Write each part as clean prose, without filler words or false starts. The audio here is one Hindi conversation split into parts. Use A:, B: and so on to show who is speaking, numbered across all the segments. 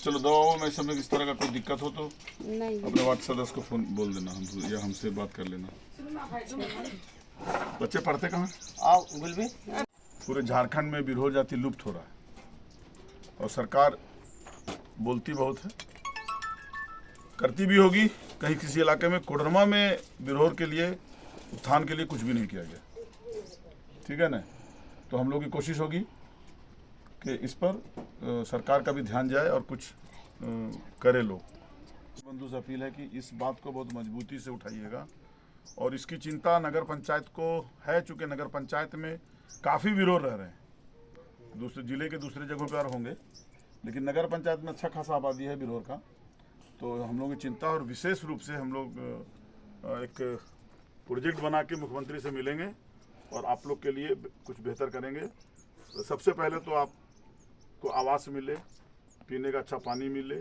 A: चलो दवाओं में समय इस तरह का कोई दिक्कत हो तो
B: नहीं
A: अपने वार्ड सदस्य को फोन बोल देना, हम या हमसे बात कर लेना। बच्चे पढ़ते कहाँ?
C: आओ गुलबी।
A: पूरे झारखंड में बिरहोर जाति लुप्त हो रहा है और सरकार बोलती बहुत है, करती भी होगी। कहीं किसी इलाके में कोडरमा में बिरहोर के लिए उत्थान के लिए कुछ भी नहीं किया गया, ठीक है ना। तो हम लोग की कोशिश होगी कि इस पर सरकार का भी ध्यान जाए और कुछ करे लोग। बंधु से अपील है कि इस बात को बहुत मजबूती से उठाइएगा और इसकी चिंता नगर पंचायत को है, चूँकि नगर पंचायत में काफ़ी विरोध रह रहे हैं, दूसरे जिले के दूसरे जगहों पर होंगे, लेकिन नगर पंचायत में अच्छा खासा आबादी है बिरहोर का। तो हम लोग की चिंता और विशेष रूप से हम लोग एक प्रोजेक्ट बना के मुख्यमंत्री से मिलेंगे और आप लोग के लिए कुछ बेहतर करेंगे। सबसे पहले तो आपको आवास मिले, पीने का अच्छा पानी मिले,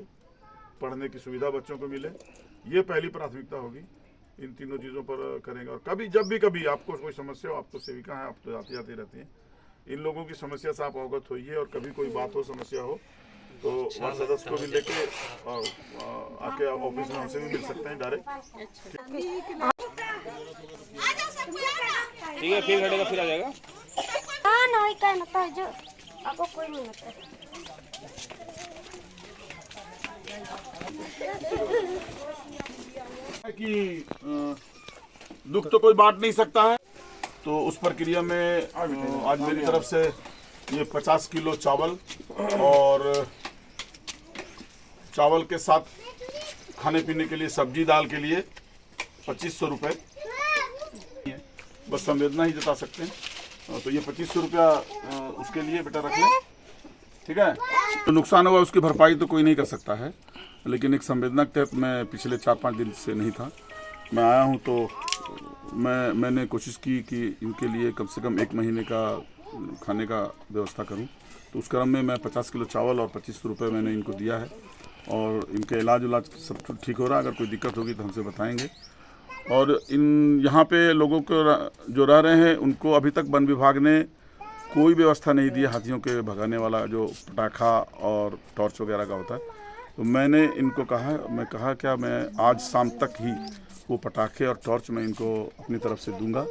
A: पढ़ने की सुविधा बच्चों को मिले, ये पहली प्राथमिकता होगी। इन तीनों चीज़ों पर करेंगे। और कभी जब भी कभी आपको कोई समस्या हो, आप तो सेविका हैं, आप तो आती जाती रहती हैं, इन लोगों की समस्या से आप अवगत होइए और कभी कोई बात हो, समस्या हो तो वार्ड सदस्य को भी लेके आके ऑफिस में हमसे भी मिल सकते हैं डायरेक्ट।
C: ठीक है, फिर घटेगा, फिर आ जाएगा।
D: हाँ नहीं कहना था जो आपको कोई नहीं होता
A: कि दुख तो कोई बांट नहीं सकता है, तो उस प्रक्रिया में आज मेरी तरफ से ये 50 किलो चावल और चावल के साथ खाने पीने के लिए सब्जी दाल के लिए 2500 रुपये, बस संवेदना ही जता सकते हैं। तो ये 2500 रुपया उसके लिए बेटा रख लें, ठीक है। तो नुकसान हुआ उसकी भरपाई तो कोई नहीं कर सकता है, लेकिन एक संवेदना के तहत मैं पिछले 4-5 दिन से नहीं था, मैं आया हूँ। तो मैंने कोशिश की कि इनके लिए कम से कम 1 महीने का खाने का व्यवस्था करूँ। तो उस क्रम में मैं 50 किलो चावल और 2500 रुपये मैंने इनको दिया है और इनके इलाज सब ठीक हो रहा है। अगर कोई दिक्कत होगी तो हमसे बताएंगे। और इन यहाँ पे लोगों को जो रह रहे हैं उनको अभी तक वन विभाग ने कोई व्यवस्था नहीं दी, हाथियों के भगाने वाला जो पटाखा और टॉर्च वगैरह का होता है। तो मैंने इनको मैं कहा क्या मैं आज शाम तक ही वो पटाखे और टॉर्च मैं इनको अपनी तरफ से दूंगा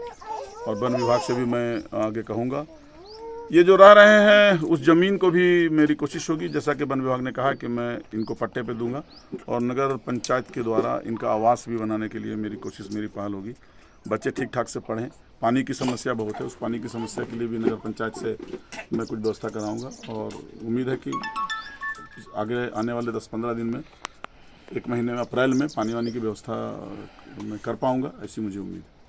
A: और वन विभाग से भी मैं आगे कहूँगा। ये जो रह रहे हैं उस ज़मीन को भी मेरी कोशिश होगी, जैसा कि वन विभाग ने कहा कि मैं इनको पट्टे पे दूंगा और नगर पंचायत के द्वारा इनका आवास भी बनाने के लिए मेरी कोशिश, मेरी पहल होगी। बच्चे ठीक ठाक से पढ़ें, पानी की समस्या बहुत है, उस पानी की समस्या के लिए भी नगर पंचायत से मैं कुछ व्यवस्था कराऊँगा और उम्मीद है कि आगे आने वाले 10-15 दिन में, 1 महीने में, अप्रैल में पानी वानी की व्यवस्था मैं कर पाऊँगा, ऐसी मुझे उम्मीद है।